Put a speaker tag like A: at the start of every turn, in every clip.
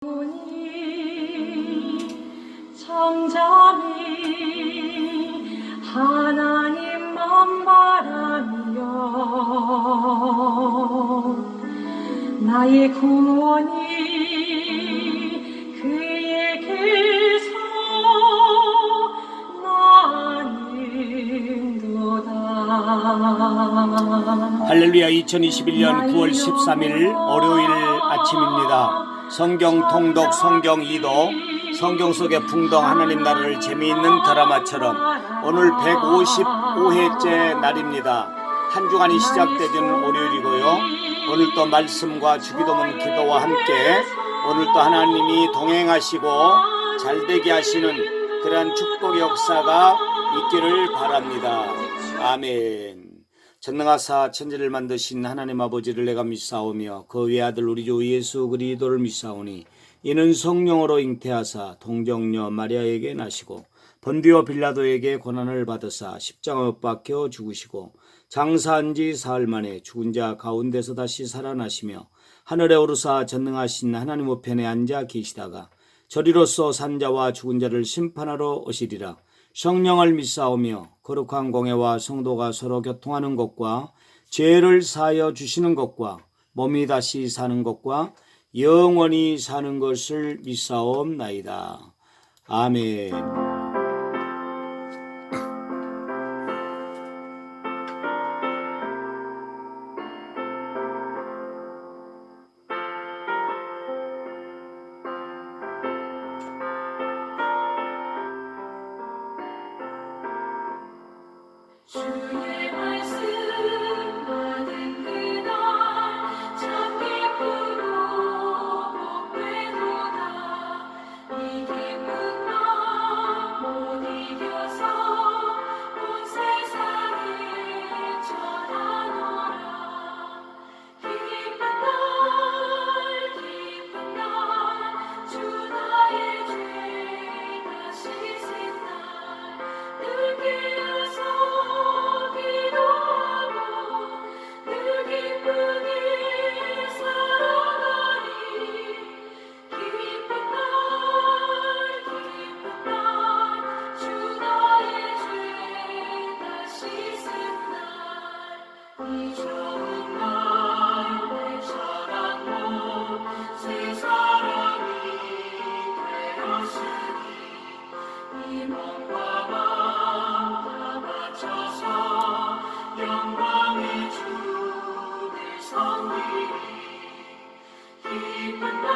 A: 청정이 하나님만 바라며 나의 구원이 그에게서 나는도다.
B: 할렐루야. 2021년 9월 13일 월요일 아침입니다. 성경 통독, 성경 이도, 성경 속의 풍덩 하나님 나라를 재미있는 드라마처럼 오늘 155회째 날입니다. 한 주간이 시작되는 월요일이고요. 오늘 또 말씀과 주기도문 기도와 함께 오늘 또 하나님이 동행하시고 잘되게 하시는 그러한 축복의 역사가 있기를 바랍니다. 아멘. 전능하사 천지를 만드신 하나님 아버지를 내가 믿사오며 그 외아들 우리 주 예수 그리스도를 믿사오니 이는 성령으로 잉태하사 동정녀 마리아에게 나시고 본디오 빌라도에게 고난을 받으사 십자가 못 박혀 죽으시고 장사한 지 사흘 만에 죽은 자 가운데서 다시 살아나시며 하늘에 오르사 전능하신 하나님 우편에 앉아 계시다가 저리로서 산자와 죽은 자를 심판하러 오시리라. 성령을 믿사오며 거룩한 공회와 성도가 서로 교통하는 것과 죄를 사하여 주시는 것과 몸이 다시 사는 것과 영원히 사는 것을 믿사옵나이다. 아멘.
A: 주의 말씀 받은 그날 참 기쁘고 복되도다. 이 기쁜 맘 못 이겨서 온 세상에 전하노라. 기쁜 날 주 나의 죄 다시 씻은 날 늘 깨어서 기도하고 늘 기쁘게 살아가리. 기쁜 날 주 나의 죄 다시 씻은 날 이 좋은 날 내 사랑도 새 사람이 되었으니 이 몸과 맘 다 바쳐서 영광의 주를 섬기리. 기쁜 날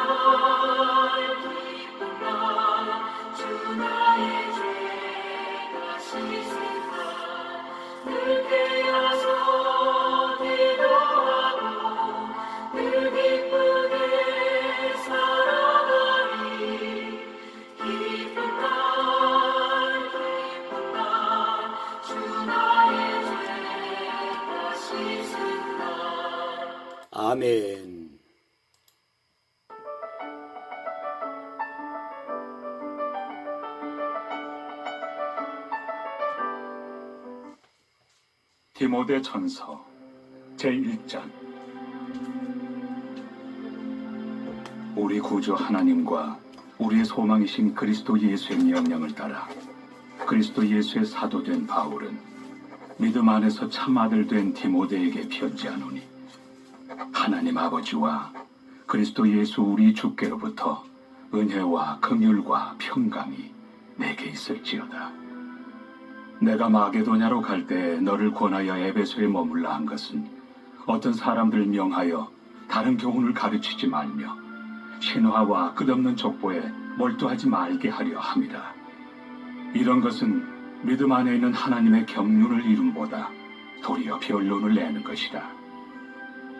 A: 주 나의 죄 다시 씻은 날 늘 깨어서 기도하고 늘 기쁘게 살아가리. 기쁜 날 주 나의 죄 다시 씻은 날.
B: 아멘.
C: 디모데 전서 제1장. 우리 구주 하나님과 우리의 소망이신 그리스도 예수의 명령을 따라 그리스도 예수의 사도된 바울은 믿음 안에서 참 아들 된 디모데에게 편지하노니 하나님 아버지와 그리스도 예수 우리 주께로부터 은혜와 긍휼과 평강이 내게 있을지어다. 내가 마게도냐로 갈 때 너를 권하여 에베소에 머물라 한 것은 어떤 사람들을 명하여 다른 교훈을 가르치지 말며 신화와 끝없는 족보에 몰두하지 말게 하려 함이라. 이런 것은 믿음 안에 있는 하나님의 경륜을 이름보다 도리어 변론을 내는 것이라.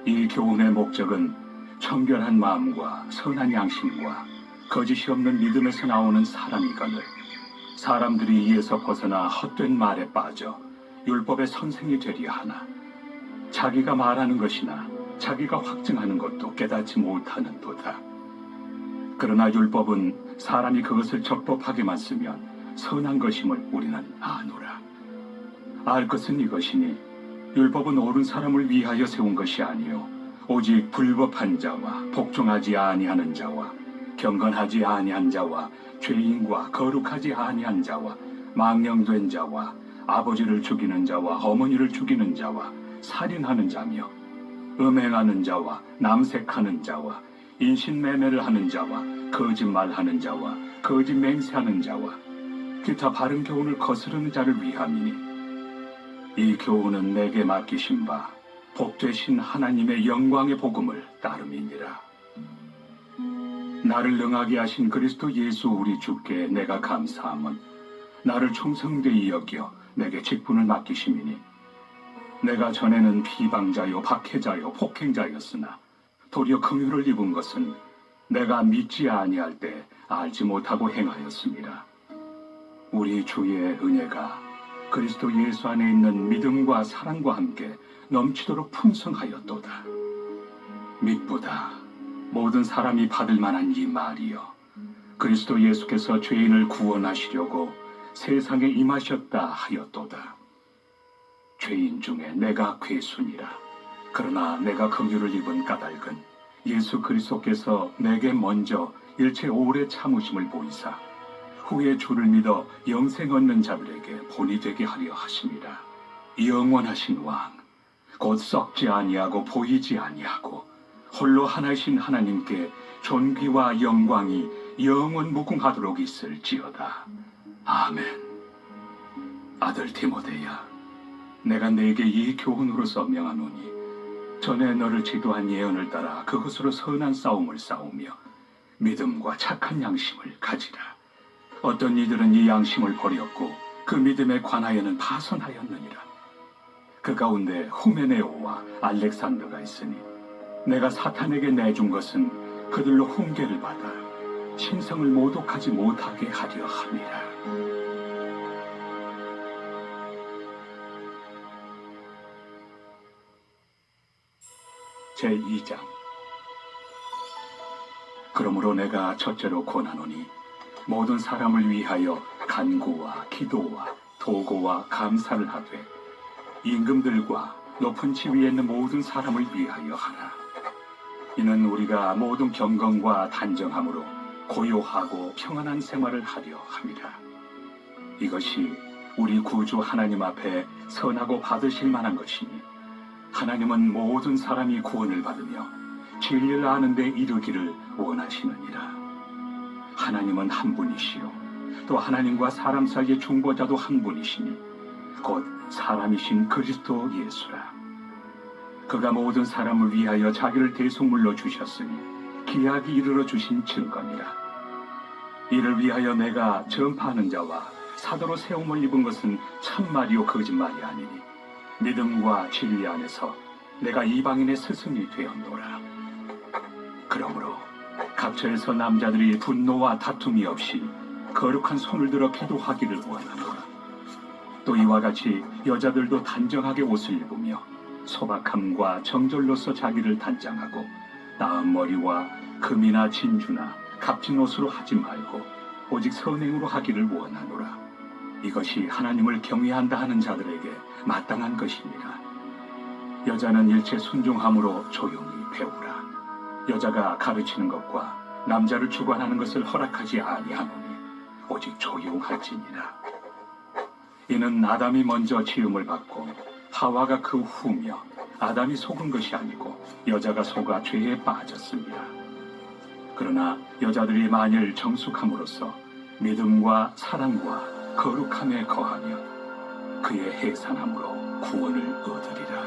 C: 이 교훈의 목적은 청결한 마음과 선한 양심과 거짓이 없는 믿음에서 나오는 사람이거늘 사람들이 이에서 벗어나 헛된 말에 빠져 율법의 선생이 되려 하나 자기가 말하는 것이나 자기가 확증하는 것도 깨닫지 못하는도다. 그러나 율법은 사람이 그것을 적법하게만 쓰면 선한 것임을 우리는 아노라. 알 것은 이것이니 율법은 옳은 사람을 위하여 세운 것이 아니요 오직 불법한 자와 복종하지 아니하는 자와 경건하지 아니한 자와 죄인과 거룩하지 아니한 자와 망령된 자와 아버지를 죽이는 자와 어머니를 죽이는 자와 살인하는 자며 음행하는 자와 남색하는 자와 인신매매를 하는 자와 거짓말하는 자와 거짓 맹세하는 자와 기타 바른 교훈을 거스르는 자를 위함이니 이 교훈은 내게 맡기신 바 복되신 하나님의 영광의 복음을 따름이니라. 나를 능하게 하신 그리스도 예수 우리 주께 내가 감사함은 나를 충성되이 여겨 내게 직분을 맡기심이니 내가 전에는 비방자요 박해자요 폭행자였으나 도리어 긍휼을 입은 것은 내가 믿지 아니할 때 알지 못하고 행하였습니다. 우리 주의 은혜가 그리스도 예수 안에 있는 믿음과 사랑과 함께 넘치도록 풍성하였도다. 믿보다 모든 사람이 받을 만한 이 말이여 그리스도 예수께서 죄인을 구원하시려고 세상에 임하셨다 하였도다. 죄인 중에 내가 괴순이라. 그러나 내가 긍휼을 입은 까닭은 예수 그리스도께서 내게 먼저 일체 오래 참으심을 보이사 후에 주를 믿어 영생 얻는 자들에게 본이 되게 하려 하심이라. 영원하신 왕 곧 썩지 아니하고 보이지 아니하고 홀로 하나이신 하나님께 존귀와 영광이 영원 무궁하도록 있을지어다. 아멘. 아들 디모데야, 내가 네게 이 교훈으로서 명하노니 전에 너를 지도한 예언을 따라 그것으로 선한 싸움을 싸우며 믿음과 착한 양심을 가지라. 어떤 이들은 이 양심을 버렸고 그 믿음에 관하여는 파선하였느니라. 그 가운데 후메네오와 알렉산더가 있으니 내가 사탄에게 내준 것은 그들로 훈계를 받아 신성을 모독하지 못하게 하려 함이라. 제2장. 그러므로 내가 첫째로 권하노니 모든 사람을 위하여 간구와 기도와 도고와 감사를 하되 임금들과 높은 지위에 있는 모든 사람을 위하여 하라. 이는 우리가 모든 경건과 단정함으로 고요하고 평안한 생활을 하려 함이라. 이것이 우리 구주 하나님 앞에 선하고 받으실 만한 것이니 하나님은 모든 사람이 구원을 받으며 진리를 아는 데 이르기를 원하시느니라. 하나님은 한 분이시요 또 하나님과 사람 사이의 중보자도 한 분이시니 곧 사람이신 그리스도 예수라. 그가 모든 사람을 위하여 자기를 대속물로 주셨으니 기약이 이르러 주신 증거니라. 이를 위하여 내가 전파하는 자와 사도로 세움을 입은 것은 참말이요 거짓말이 아니니 믿음과 진리 안에서 내가 이방인의 스승이 되었노라. 그러므로 각처에서 남자들이 분노와 다툼이 없이 거룩한 손을 들어 기도하기를 원하노라. 또 이와 같이 여자들도 단정하게 옷을 입으며 소박함과 정절로서 자기를 단장하고 나은 머리와 금이나 진주나 값진 옷으로 하지 말고 오직 선행으로 하기를 원하노라. 이것이 하나님을 경외한다 하는 자들에게 마땅한 것이니라. 여자는 일체 순종함으로 조용히 배우라. 여자가 가르치는 것과 남자를 주관하는 것을 허락하지 아니하노니 오직 조용할지니라. 이는 아담이 먼저 지음을 받고 하와가 그 후며 아담이 속은 것이 아니고 여자가 속아 죄에 빠졌습니다. 그러나 여자들이 만일 정숙함으로써 믿음과 사랑과 거룩함에 거하며 그의 해산함으로 구원을 얻으리라.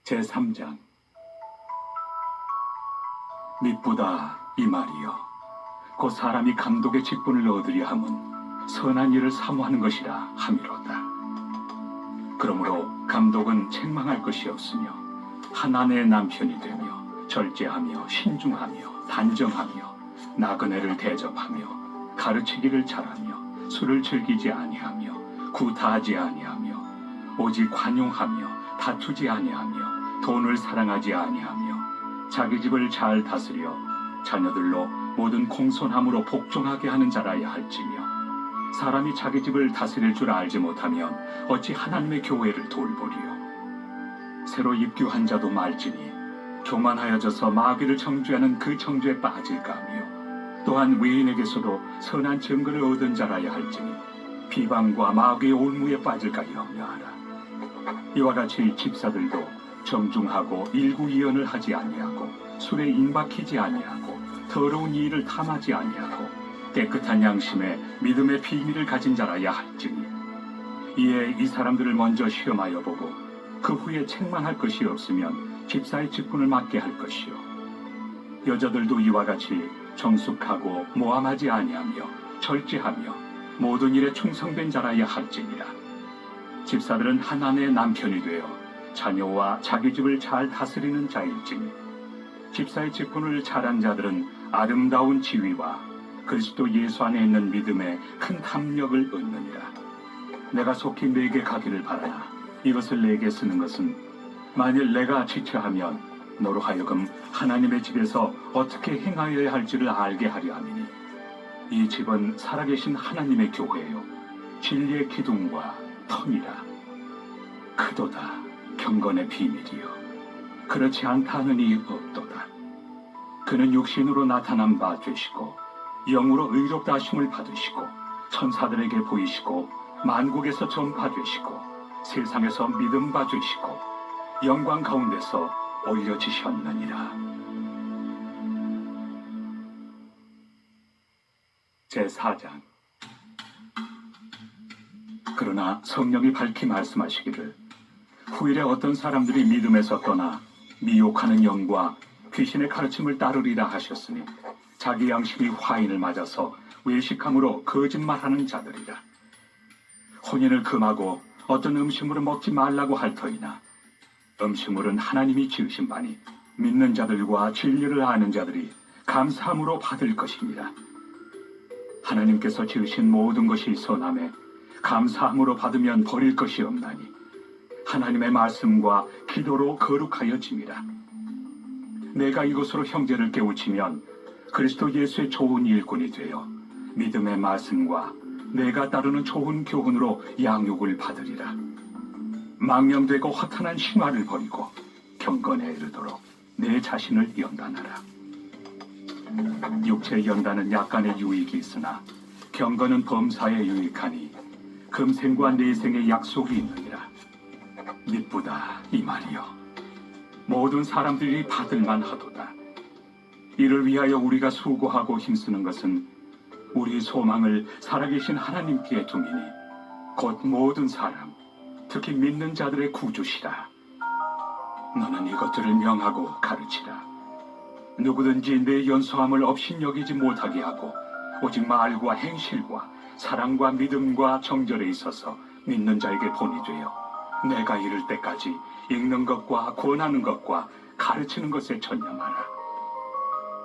C: 제3장. 믿보다 이 말이여 곧 사람이 감독의 직분을 얻으려 함은 선한 일을 사모하는 것이라 함이로다. 그러므로 감독은 책망할 것이 없으며 한 아내의 남편이 되며 절제하며 신중하며 단정하며 나그네를 대접하며 가르치기를 잘하며 술을 즐기지 아니하며 구타하지 아니하며 오직 관용하며 다투지 아니하며 돈을 사랑하지 아니하며 자기 집을 잘 다스려 자녀들로 모든 공손함으로 복종하게 하는 자라야 할지며 사람이 자기 집을 다스릴 줄 알지 못하면 어찌 하나님의 교회를 돌보리요. 새로 입교한 자도 말지니 교만하여져서 마귀를 정죄하는 그 정죄에 빠질까 하며 또한 외인에게서도 선한 증거를 얻은 자라야 할지니 비방과 마귀의 올무에 빠질까 염려하라. 이와 같이 집사들도 정중하고 일구이연을 하지 아니하고 술에 임박히지 아니하고 더러운 일을 탐하지 아니하고 깨끗한 양심에 믿음의 비밀을 가진 자라야 할지니 이에 이 사람들을 먼저 시험하여 보고 그 후에 책망할 것이 없으면 집사의 직분을 맡게 할 것이요 여자들도 이와 같이 정숙하고 모함하지 아니하며 절제하며 모든 일에 충성된 자라야 할지니라. 집사들은 한 아내의 남편이 되어 자녀와 자기 집을 잘 다스리는 자일지니 집사의 직분을 잘한 자들은 아름다운 지위와 그리스도 예수 안에 있는 믿음에 큰 탐욕을 얻느니라. 내가 속히 내게 가기를 바라나 이것을 내게 쓰는 것은 만일 내가 지체하면 너로 하여금 하나님의 집에서 어떻게 행하여야 할지를 알게 하려 함이니 이 집은 살아계신 하나님의 교회요 진리의 기둥과 터니라. 크도다 경건의 비밀이요 그렇지 않다 하느니 없도다. 그는 육신으로 나타난 바 되시고 영으로 의롭다 하심을 받으시고 천사들에게 보이시고 만국에서 전파되시고 세상에서 믿음 받으시고 영광 가운데서 올려지셨느니라. 제4장. 그러나 성령이 밝히 말씀하시기를 후일에 어떤 사람들이 믿음에서 떠나 미혹하는 영과 귀신의 가르침을 따르리라 하셨으니 자기 양심이 화인을 맞아서 외식함으로 거짓말하는 자들이라. 혼인을 금하고 어떤 음식물을 먹지 말라고 할 터이나 음식물은 하나님이 지으신 바니 믿는 자들과 진리를 아는 자들이 감사함으로 받을 것입니다. 하나님께서 지으신 모든 것이 선함에 감사함으로 받으면 버릴 것이 없나니 하나님의 말씀과 기도로 거룩하여짐이라. 내가 이것으로 형제를 깨우치면 그리스도 예수의 좋은 일꾼이 되어 믿음의 말씀과 내가 따르는 좋은 교훈으로 양육을 받으리라. 망령되고 허탄한 심화를 버리고 경건에 이르도록 내 자신을 연단하라. 육체의 연단은 약간의 유익이 있으나 경건은 범사에 유익하니 금생과 내생의 약속이 있느니라. 미쁘다 이 말이요 모든 사람들이 받을만 하도다. 이를 위하여 우리가 수고하고 힘쓰는 것은 우리 소망을 살아계신 하나님께 둠이니 곧 모든 사람 특히 믿는 자들의 구주시라. 너는 이것들을 명하고 가르치라. 누구든지 내 연소함을 업신여기지 못하게 하고 오직 말과 행실과 사랑과 믿음과 정절에 있어서 믿는 자에게 본이 되어 내가 이를 때까지 읽는 것과 권하는 것과 가르치는 것에 전념하라.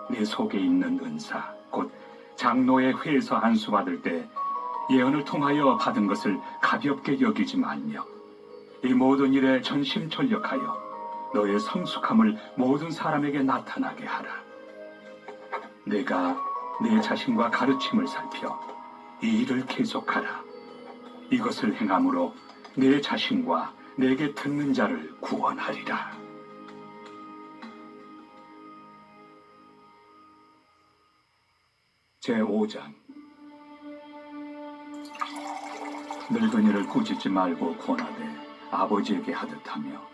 C: 내 속에 있는 은사 곧 장로의 회에서 안수받을 때 예언을 통하여 받은 것을 가볍게 여기지 말며 이 모든 일에 전심전력하여 너의 성숙함을 모든 사람에게 나타나게 하라. 내가 내 자신과 가르침을 살펴 이 일을 계속하라. 이것을 행함으로 내 자신과 내게 듣는 자를 구원하리라. 제5장. 늙은이를 꾸짖지 말고 권하되 아버지에게 하듯하며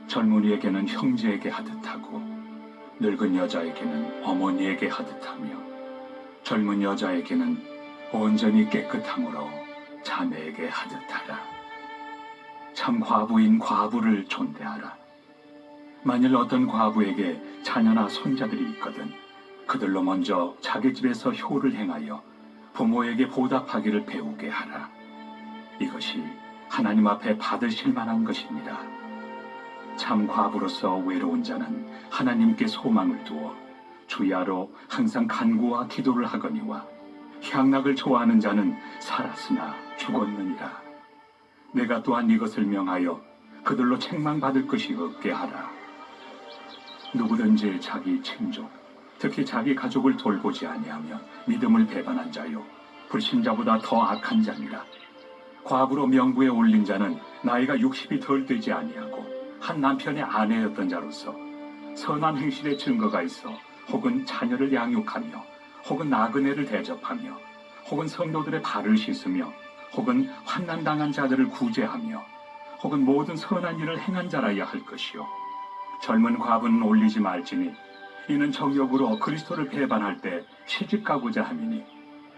C: 젊은이에게는 형제에게 하듯하고 늙은 여자에게는 어머니에게 하듯하며 젊은 여자에게는 온전히 깨끗함으로 자매에게 하듯하라. 참 과부인 과부를 존대하라. 만일 어떤 과부에게 자녀나 손자들이 있거든 그들로 먼저 자기 집에서 효를 행하여 부모에게 보답하기를 배우게 하라. 이것이 하나님 앞에 받으실 만한 것입니다. 참 과부로서 외로운 자는 하나님께 소망을 두어 주야로 항상 간구와 기도를 하거니와 향락을 좋아하는 자는 살았으나 죽었느니라. 내가 또한 이것을 명하여 그들로 책망받을 것이 없게 하라. 누구든지 자기 친족, 특히 자기 가족을 돌보지 아니하며 믿음을 배반한 자요 불신자보다 더 악한 자니라. 과부로 명부에 올린 자는 나이가 60이 덜 되지 아니하고 한 남편의 아내였던 자로서 선한 행실의 증거가 있어 혹은 자녀를 양육하며 혹은 나그네를 대접하며 혹은 성도들의 발을 씻으며 혹은 환난당한 자들을 구제하며 혹은 모든 선한 일을 행한 자라야 할 것이요 젊은 과부는 올리지 말지니 이는 정욕으로 그리스도를 배반할 때 시집가고자 함이니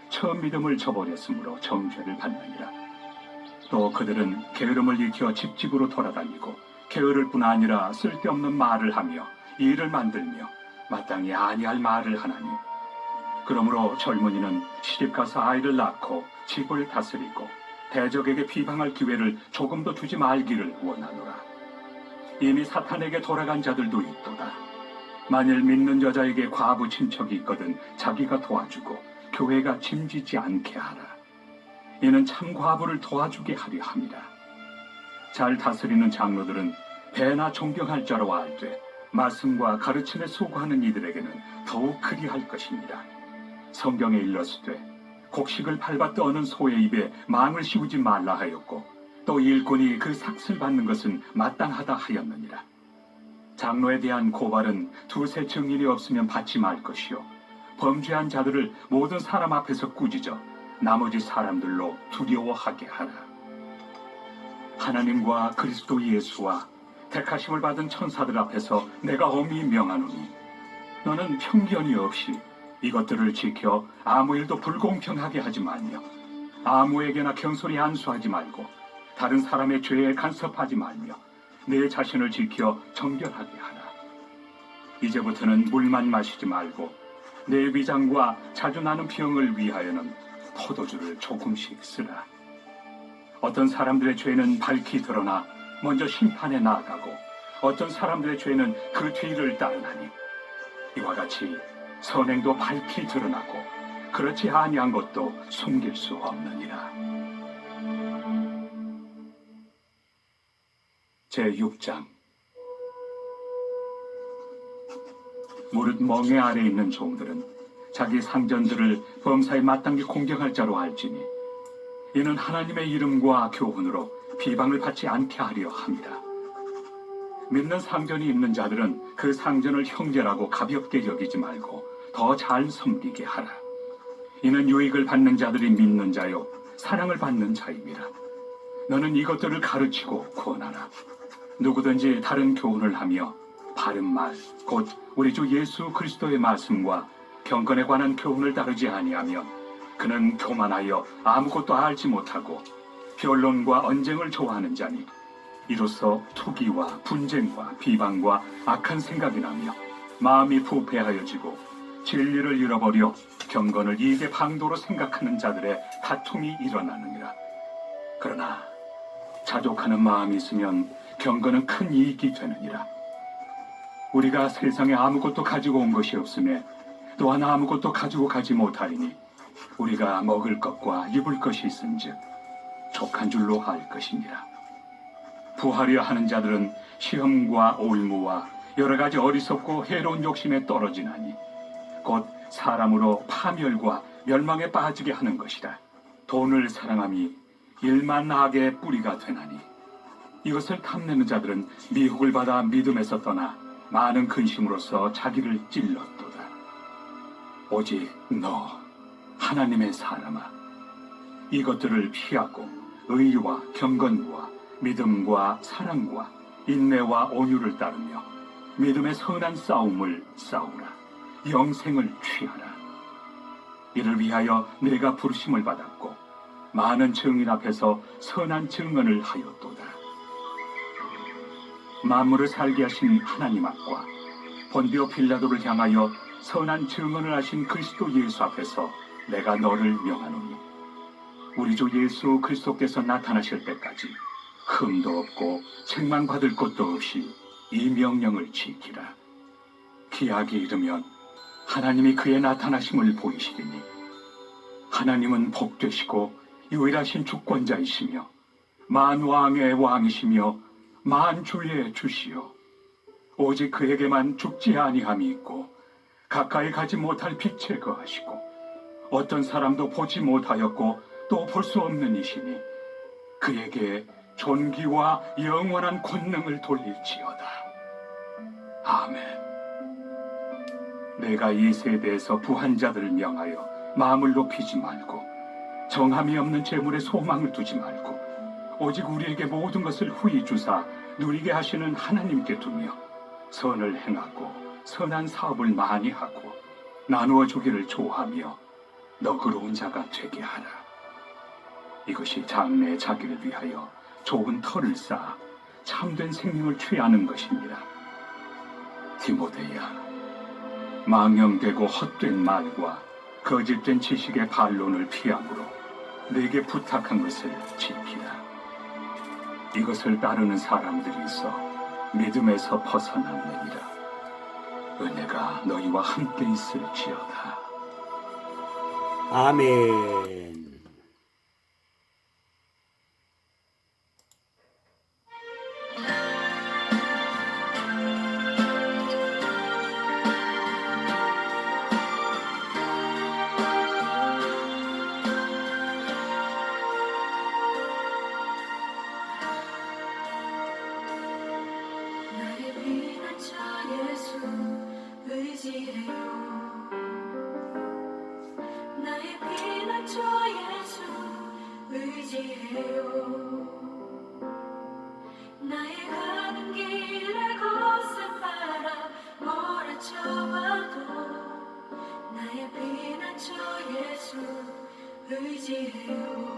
C: 처음 믿음을 저버렸으므로 정죄를 받느니라. 또 그들은 게으름을 익혀 집집으로 돌아다니고 게으를 뿐 아니라 쓸데없는 말을 하며 일을 만들며 마땅히 아니할 말을 하나니 그러므로 젊은이는 시집가서 아이를 낳고 집을 다스리고 대적에게 비방할 기회를 조금도 주지 말기를 원하노라. 이미 사탄에게 돌아간 자들도 있도다. 만일 믿는 여자에게 과부 친척이 있거든 자기가 도와주고 교회가 짐지지 않게 하라. 이는 참 과부를 도와주게 하려 함이라. 잘 다스리는 장로들은 배나 존경할 자로 알되 말씀과 가르침에 수고하는 이들에게는 더욱 그리할 것입니다. 성경에 일렀으되 곡식을 밟아 떠는 소의 입에 망을 씌우지 말라 하였고 또 일꾼이 그 삭슬 받는 것은 마땅하다 하였느니라. 장로에 대한 고발은 두세 증인이 없으면 받지 말 것이요 범죄한 자들을 모든 사람 앞에서 꾸짖어 나머지 사람들로 두려워하게 하라. 하나님과 그리스도 예수와 택하심을 받은 천사들 앞에서 내가 엄히 명하노니 너는 편견이 없이 이것들을 지켜 아무 일도 불공평하게 하지 말며 아무에게나 경솔히 안수하지 말고 다른 사람의 죄에 간섭하지 말며 내 자신을 지켜 정결하게 하라. 이제부터는 물만 마시지 말고 내 위장과 자주 나는 병을 위하여는 포도주를 조금씩 쓰라. 어떤 사람들의 죄는 밝히 드러나 먼저 심판에 나아가고 어떤 사람들의 죄는 그 뒤를 따르나니 이와 같이 선행도 밝히 드러나고 그렇지 아니한 것도 숨길 수 없느니라. 제6장 무릇 멍에 아래 있는 종들은 자기 상전들을 범사에 마땅히 공경할 자로 알지니 이는 하나님의 이름과 교훈으로 비방을 받지 않게 하려 함이라. 믿는 상전이 있는 자들은 그 상전을 형제라고 가볍게 여기지 말고 더 잘 섬기게 하라. 이는 유익을 받는 자들이 믿는 자요 사랑을 받는 자임이라. 너는 이것들을 가르치고 구원하라. 누구든지 다른 교훈을 하며 바른 말, 곧 우리 주 예수 그리스도의 말씀과 경건에 관한 교훈을 따르지 아니하며 그는 교만하여 아무것도 알지 못하고 변론과 언쟁을 좋아하는 자니 이로써 투기와 분쟁과 비방과 악한 생각이 나며 마음이 부패하여지고 진리를 잃어버려 경건을 이익의 방도로 생각하는 자들의 다툼이 일어나느니라. 그러나 자족하는 마음이 있으면 경건은 큰 이익이 되느니라. 우리가 세상에 아무것도 가지고 온 것이 없으며 또한 아무것도 가지고 가지 못하리니 우리가 먹을 것과 입을 것이 있은즉 족한 줄로 알 것이니라. 부하려 하는 자들은 시험과 올무와 여러 가지 어리석고 해로운 욕심에 떨어지나니 곧 사람으로 파멸과 멸망에 빠지게 하는 것이라. 돈을 사랑함이 일만 악의 뿌리가 되나니 이것을 탐내는 자들은 미혹을 받아 믿음에서 떠나 많은 근심으로써 자기를 찔렀도다. 오직 너 하나님의 사람아, 이것들을 피하고 의와 경건과 믿음과 사랑과 인내와 온유를 따르며 믿음의 선한 싸움을 싸우라. 영생을 취하라. 이를 위하여 내가 부르심을 받았고 많은 증인 앞에서 선한 증언을 하였도다. 만물을 살게 하신 하나님 앞과 본디오 빌라도를 향하여 선한 증언을 하신 그리스도 예수 앞에서 내가 너를 명하노니 우리 주 예수 그리스도께서 나타나실 때까지 흠도 없고 책망받을 것도 없이 이 명령을 지키라. 기약이 이르면 하나님이 그의 나타나심을 보이시리니 하나님은 복되시고 유일하신 주권자이시며 만왕의 왕이시며 만주의 주시요 오직 그에게만 죽지 아니함이 있고 가까이 가지 못할 빛에 거하시고 어떤 사람도 보지 못하였고 또 볼 수 없는 이시니 그에게 존귀와 영원한 권능을 돌릴지어다. 아멘. 내가 이 세대에서 부한 자들을 명하여 마음을 높이지 말고 정함이 없는 재물에 소망을 두지 말고 오직 우리에게 모든 것을 후히 주사 누리게 하시는 하나님께 두며 선을 행하고 선한 사업을 많이 하고 나누어 주기를 좋아하며 너그러운 자가 되게 하라. 이것이 장래의 자기를 위하여 좋은 터를 쌓아 참된 생명을 취하는 것입니다. 디모데야, 망령되고 헛된 말과 거짓된 지식의 반론을 피함으로 내게 부탁한 것을 지키라. 이것을 따르는 사람들이 있어 믿음에서 벗어났느니라. 은혜가 너희와 함께 있을지어다.
B: 아멘.
A: 나의 피난처 예수 의지해요. 나의 피난처 예수 의지해요. 나의 가는 길에 거센 바람 몰아쳐와도 나의 피난처 예수 의지해요.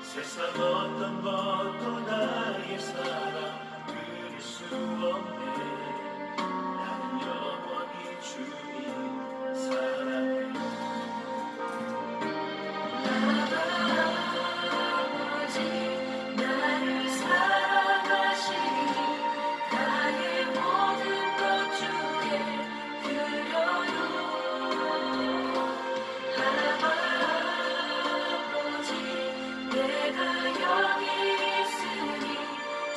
D: 세상 어떤 것도 나의 사랑 그릴 수 없네. 나는 영원히 주님 사랑해.
A: 아버지 나를 사랑하시니 나의 모든 것 주께 드려요. 아버지 내가 여기 있으니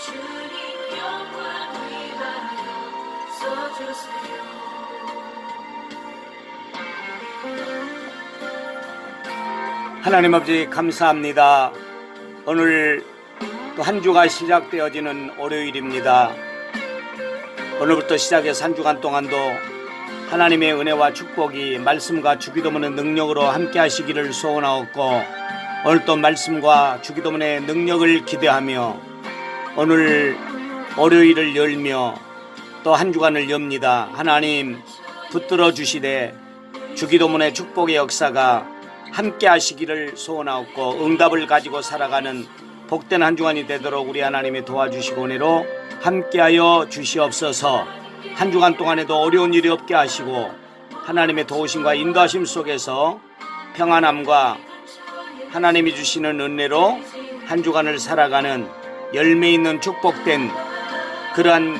A: 주님 영광 위하여 써주세요.
B: 하나님 아버지 감사합니다. 오늘 또 한 주가 시작되어지는 월요일입니다. 오늘부터 시작해서 한 주간 동안도 하나님의 은혜와 축복이 말씀과 주기도문의 능력으로 함께 하시기를 소원하옵고 오늘 또 말씀과 주기도문의 능력을 기대하며 오늘 월요일을 열며 또 한 주간을 엽니다. 하나님 붙들어 주시되 주기도문의 축복의 역사가 함께 하시기를 소원하옵고 응답을 가지고 살아가는 복된 한 주간이 되도록 우리 하나님이 도와주시고 은혜로 함께하여 주시옵소서. 한 주간 동안에도 어려운 일이 없게 하시고 하나님의 도우심과 인도하심 속에서 평안함과 하나님이 주시는 은혜로 한 주간을 살아가는 열매 있는 축복된 그러한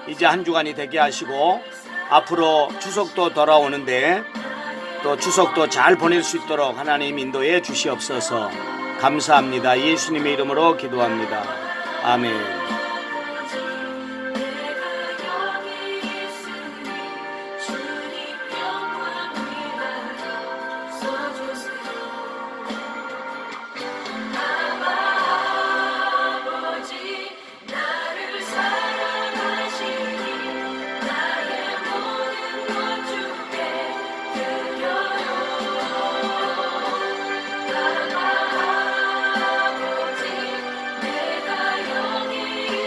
B: 이제 한 주간이 되게 하시고 앞으로 추석도 돌아오는데 또 추석도 잘 보낼 수 있도록 하나님 인도해 주시옵소서. 감사합니다. 예수님의 이름으로 기도합니다. 아멘.
A: 내가 여기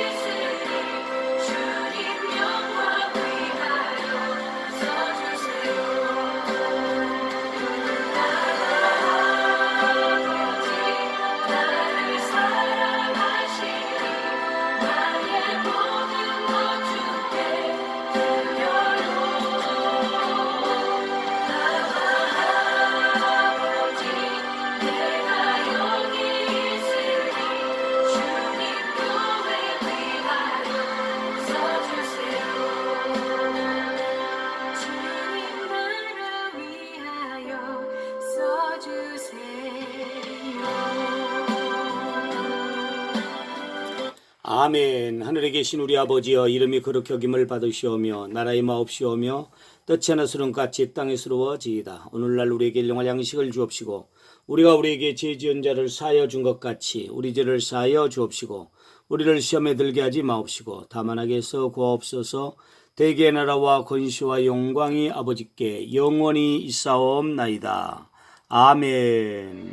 B: 아멘. 하늘에 계신 우리 아버지여, 이름이 거룩히 여김을 받으시오며 나라의 마옵시오며 뜻이 하늘처럼 같이 땅에서 이루어지이다. 오늘날 우리에게 일용할 양식을 주옵시고 우리가 우리에게 죄 지은 자를 사하여 준 것 같이 우리 죄를 사하여 주옵시고 우리를 시험에 들게 하지 마옵시고 다만 악에서 구하옵소서. 대개의 나라와 권시와 영광이 아버지께 영원히 있사옵나이다. 아멘.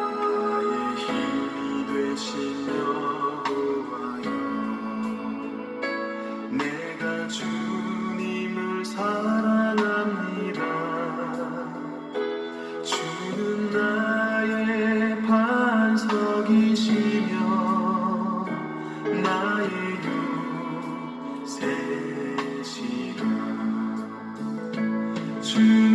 D: 나의 힘이 되신 여호와여, 내가 주님을 사랑합니다. 주는 나의 반석이시며 나의 유세시라. 주